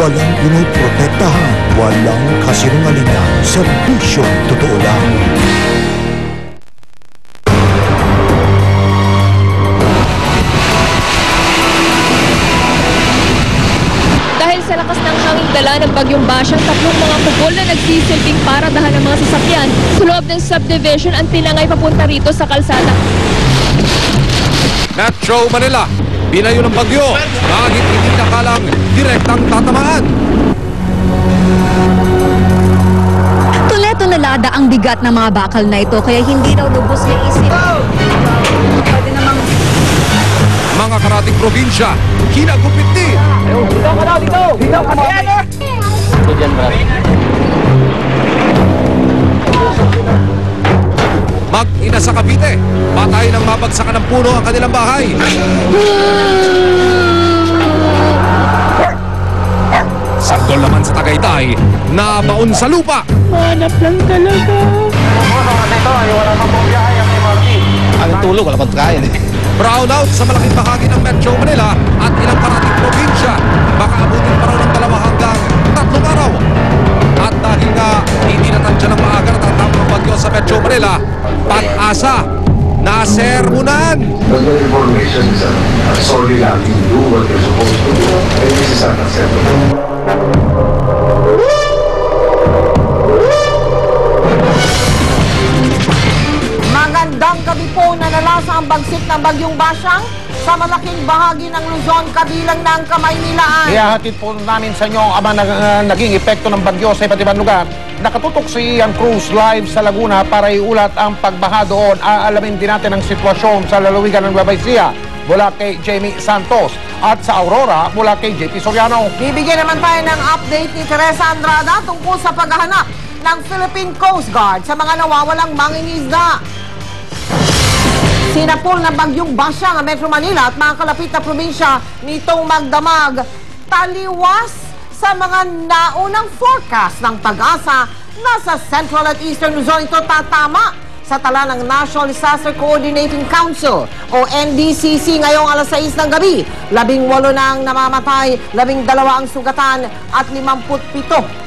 walang pinoprotektahan, walang kasinungalingan, serbisyong totoo lang. Dahil sa lakas ng hanging dala ng bagyong Basyang, tatlong mga kubol na nagsisilbing paradahan ng mga sasakyan sa loob ng subdivision ang tinangay papunta rito sa kalsada. Metro Manila, binayo ng bagyo, kahit hindi nakalang direktang tatamaan. Tule-tulada ang bigat ng mga bakal na ito, kaya hindi raw lubos na isip. Pwede namang... Mga karating probinsya, kinagupit din. Dito ka daw, dito! Dito ka daw! Ito dyan, bro. Mag-ina sa Cavite, patay ng mabagsakan ng puno ang kanilang bahay. Sanggol naman sa Tagaytay, nabaon sa lupa. Manap lang talaga. Ang tulog, wala pang kain eh. Brownout sa malaking bahagi ng Metro Manila at ilang karating probinsya. Baka abutin pa raw ng 2 hanggang 3 araw. At dahil nga hindi natansya ng maaga natatapang bagyo sa Metro Manila, Pag-asa nasermunan. The information is sorry lang, you do what you're supposed to do, and this is unacceptable. Magandang gabi po, nanalasa ang bagsik ng bagyong Basyang sa malaking bahagi ng Luzon, kabilang ng Kamaynilaan. Ihahatid po namin sa inyo ang naging epekto ng bagyo sa iba't ibang lugar. Nakatutok si Ian Cruz live sa Laguna para iulat ang pagbaha doon. Aalamin din natin ang sitwasyon sa lalawigan ng Nueva Ecija mula kay Jamie Santos at sa Aurora mula kay JP Soriano. Bibigyan naman tayo ng update ni Teresa Andrada tungkol sa paghahanap ng Philippine Coast Guard sa mga nawawalang mangingisda. Sinapol ng bagyong Basyang ang Metro Manila at mga kalapit na probinsya nitong magdamag. Taliwas sa mga naunang forecast ng Pag-asa, nasa Central at Eastern Luzon ito tatama sa tala ng National Disaster Coordinating Council o NDCC ngayong alas 6 ng gabi. 18 na ang namamatay, 12 ang sugatan at 57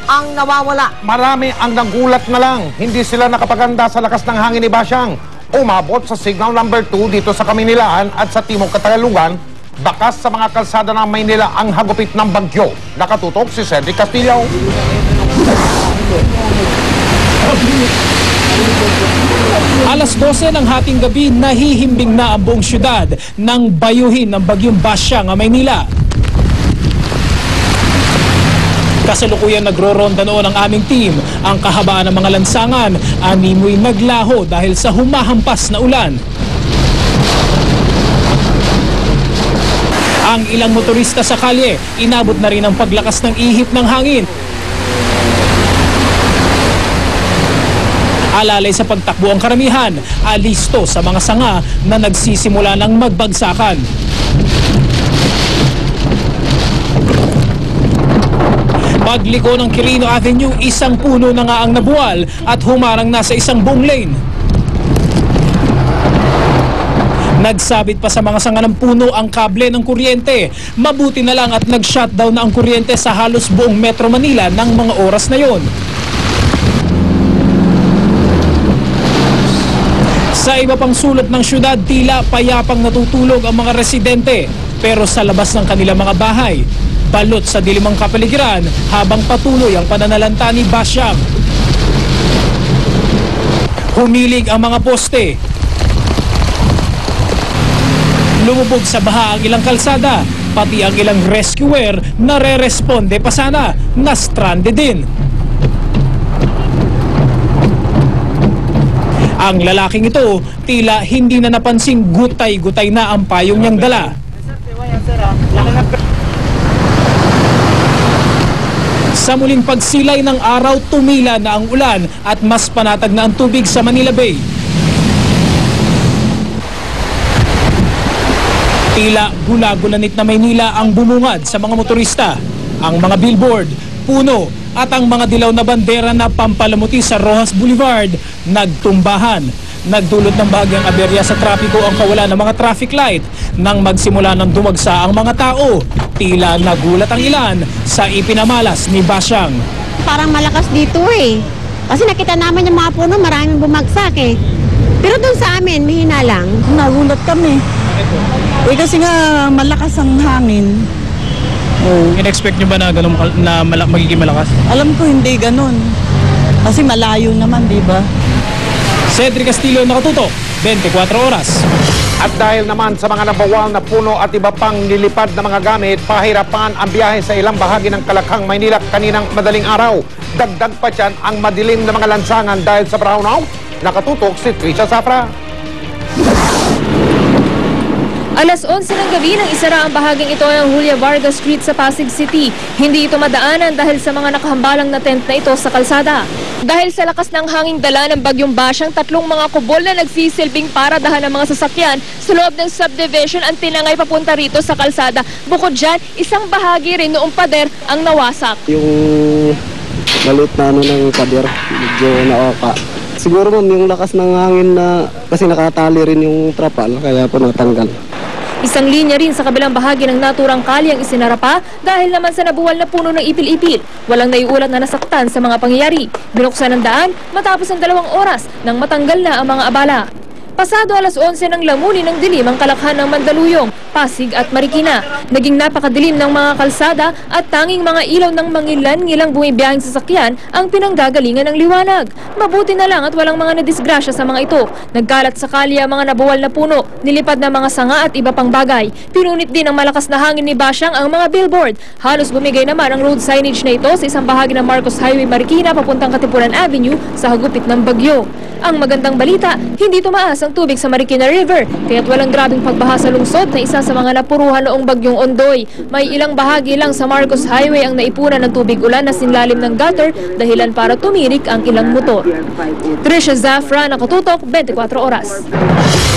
ang nawawala. Marami ang nagulat na lang. Hindi sila nakapaganda sa lakas ng hangin ni Basyang. Umabot sa signal number 2 dito sa Kamaynilaan at sa Timog Katagalugan. Bakas sa mga kalsada ng Maynila ang hagupit ng bagyo. Nakatutok si Cedric Castillo. Alas 12 ng hating gabi, nahihimbing na ang buong syudad nang bayuhin ng bagyong Basyang ang Maynila. Kasalukuyan nagro-ronda noon ang aming team. Ang kahabaan ng mga lansangan, animoy naglaho dahil sa humahampas na ulan. Ang ilang motorista sa kalye, inabot na rin ang paglakas ng ihip ng hangin. Alalay sa pagtakbo ang karamihan, alisto sa mga sanga na nagsisimula ng magbagsakan. Pagliko ng Quirino Avenue, isang puno na nga ang nabuwal at humarang na sa isang buong lane. Nagsabit pa sa mga sanga ng puno ang kable ng kuryente. Mabuti na lang at nag-shutdown na ang kuryente sa halos buong Metro Manila ng mga oras na yon. Sa iba pang sulok ng syudad, tila payapang natutulog ang mga residente. Pero sa labas ng kanilang mga bahay, balot sa dilimang kapaligiran habang patuloy ang pananalanta ni Basyang. Humilig ang mga poste. Lumubog sa baha ang ilang kalsada, pati ang ilang rescuer na re-responde pa sana na stranded din. Ang lalaking ito, tila hindi na napansing gutay-gutay na ang payong niyang dala. Sa muling pagsilay ng araw, tumila na ang ulan at mas panatag na ang tubig sa Manila Bay. Tila gula-gulanit na Maynila ang bumungad sa mga motorista. Ang mga billboard, puno at ang mga dilaw na bandera na pampalamuti sa Rojas Boulevard nagtumbahan. Nagdulot ng bahagyang aberya sa trapiko ang kawalan ng mga traffic light nang magsimula ng dumagsa ang mga tao. Tila nagulat ang ilan sa ipinamalas ni Basyang. Parang malakas dito eh. Kasi nakita naman yung mga puno, maraming bumagsak eh. Pero doon sa amin, mahina lang. Nagulat kami. Eh kasi nga malakas ang hangin. In-expect nyo ba na, magiging malakas? Alam ko hindi ganun. Kasi malayo naman, di ba? Cedric Castillo, Nakatutok, 24 Oras. At dahil naman sa mga nabawal na puno at iba pang nilipad na mga gamit, pahirapan ang biyahe sa ilang bahagi ng Kalakhang, Maynila kaninang madaling araw. Dagdag pa dyan ang madilim na mga lansangan dahil sa brownout. Nakatutok si Trisha Safra. Alas 11 ng gabi nang isara ang bahaging ito ng Julia Vargas Street sa Pasig City. Hindi ito madaanan dahil sa mga nakahambalang na tent na ito sa kalsada. Dahil sa lakas ng hanging dala ng bagyong Basyang, tatlong mga kubol na nagsisilbing paradahan ng mga sasakyan sa loob ng subdivision ang tinangay papunta rito sa kalsada. Bukod dyan, isang bahagi rin noong pader ang nawasak. Yung maliit na ng pader, medyo naoka. Siguro ma'am, yung lakas ng hangin na kasi nakatali rin yung trapal, kaya po natanggal. Isang linya rin sa kabilang bahagi ng naturang kalye ang isinara pa dahil naman sa nabuwal na puno ng ipil-ipil. Walang naiulat na nasaktan sa mga pangyayari. Binuksan ang daan matapos ang 2 oras nang matanggal na ang mga abala. Pasado alas 11 ng lamuni ng dilim ang kalakhan ng Mandaluyong, Pasig at Marikina. Naging napakadilim ng mga kalsada at tanging mga ilaw ng mangilan-ngilang bumibiyahing sasakyan ang pinanggagalingan ng liwanag. Mabuti na lang at walang mga nadisgrasya sa mga ito. Nagkalat sa kalye ang mga nabuwal na puno, nilipad na mga sanga at iba pang bagay. Pinunit din ng malakas na hangin ni Basyang ang mga billboard. Halos bumigay naman ang road signage na ito sa isang bahagi ng Marcos Highway Marikina papuntang Katipunan Avenue sa hagupit ng bagyo. Ang magandang balita, hindi tumaas ang tubig sa Marikina River, kaya't walang grabing pagbaha sa lungsod na isa sa mga napuruhan noong bagyong Ondoy. May ilang bahagi lang sa Marcos Highway ang naipunan ng tubig ulan na sinlalim ng gutter, dahilan para tumirik ang ilang motor. Trisha Zafra, Nakatutok, 24 Oras.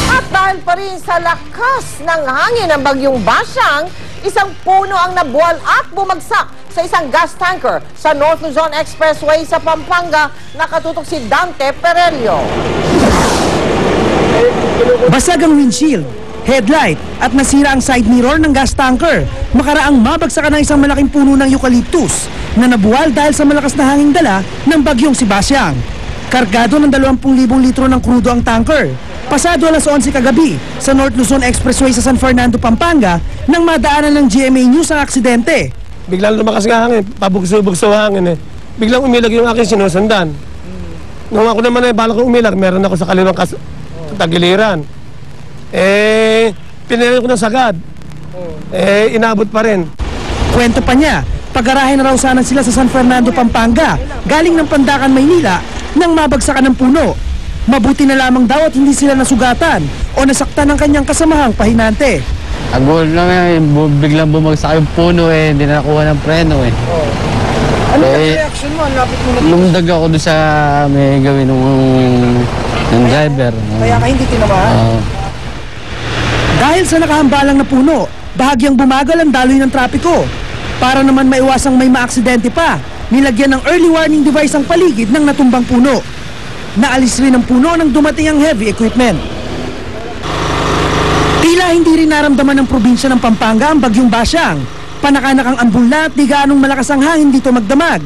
At dahil pa rin sa lakas ng hangin ng bagyong Basyang, isang puno ang nabuwal at bumagsak sa isang gas tanker sa North Luzon Expressway sa Pampanga. Nakatutok si Dante Perelio. Basag ang windshield, headlight at nasira ang side mirror ng gas tanker. Makaraang mabagsakan ng isang malaking puno ng eucalyptus na nabuwal dahil sa malakas na hanging dala ng bagyong si Basyang. Kargado ng 20,000 litro ng krudo ang tanker. Pasado alas 11 kagabi sa North Luzon Expressway sa San Fernando, Pampanga nang madaanan ng GMA News ang aksidente. Biglang lumakas nga hangin, pabugso-bugso hangin eh. Biglang umilag yung aking sinusundan. Nung ako naman ay balak kong umilag, meron ako sa kaliwang tagiliran. Pinili ko ng sagad. Inabot pa rin. Kwento pa niya, pag-arahe na raw sana sila sa San Fernando, Pampanga, galing ng Pandacan, Maynila, nang mabagsakan ng puno. Mabuti na lamang daw at hindi sila nasugatan o nasaktan ng kanyang kasamahang pahinante. Agol lang biglang bumagsak yung puno hindi na nakuha ng preno Ano yung reaction mo? Lapit mo na lumdag ako doon sa may gawin ng driver. Kaya ka hindi tinamaan? Dahil sa nakahambalang na puno, bahagyang bumagal ang daloy ng trapiko. Para naman maiwasang may maaksidente pa, nilagyan ng early warning device ang paligid ng natumbang puno. Naalis rin ang puno nang dumating ang heavy equipment. Tila hindi rin naramdaman ng probinsya ng Pampanga ang bagyong Basyang. Panakanak ang ambulna at di gaanong malakas ang hangin dito magdamag.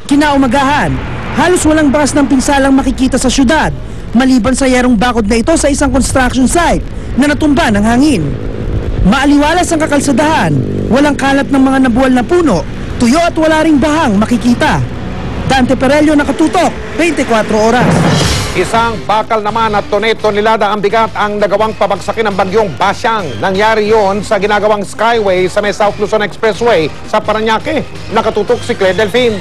Kinaumagahan, halos walang bakas ng pinsalang makikita sa syudad, maliban sa yerong bakod na ito sa isang construction site na natumba ng hangin. Maaliwalas ang kakalsadahan, walang kalat ng mga nabuwal na puno, tuyo at wala ring bahang makikita. Dante Perelio, Nakatutok, 24 Oras. Isang bakal naman at tonelada ang bigat ang nagawang pabagsakin ng bagyong Basyang. Nangyari yon sa ginagawang Skyway sa may South Luzon Expressway sa Parañaque. Nakatutok si Claire Delfin.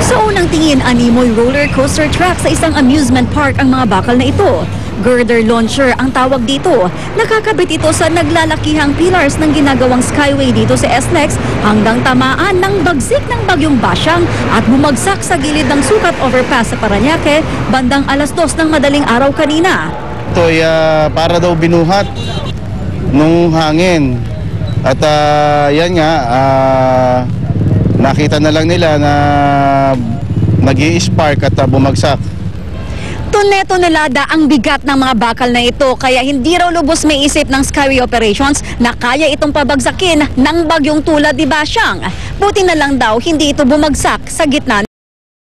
Sa unang tingin, animoy roller coaster track sa isang amusement park ang mga bakal na ito. Girder launcher ang tawag dito. Nakakabit ito sa naglalakihang pillars ng ginagawang Skyway dito sa SLEX hanggang tamaan ng bagsik ng bagyong Basyang at bumagsak sa gilid ng sukat overpass sa Parañaque bandang alas 2 ng madaling araw kanina. Ito ay para daw binuhat nung hangin. At yan nga, nakita na lang nila na nag-i-spark at bumagsak. Tonelada ang bigat ng mga bakal na ito kaya hindi raw lubos may isip ng Skyway Operations na kaya itong pabagsakin ng bagyong tulad ni Basyang. Buti na lang daw hindi ito bumagsak sa gitna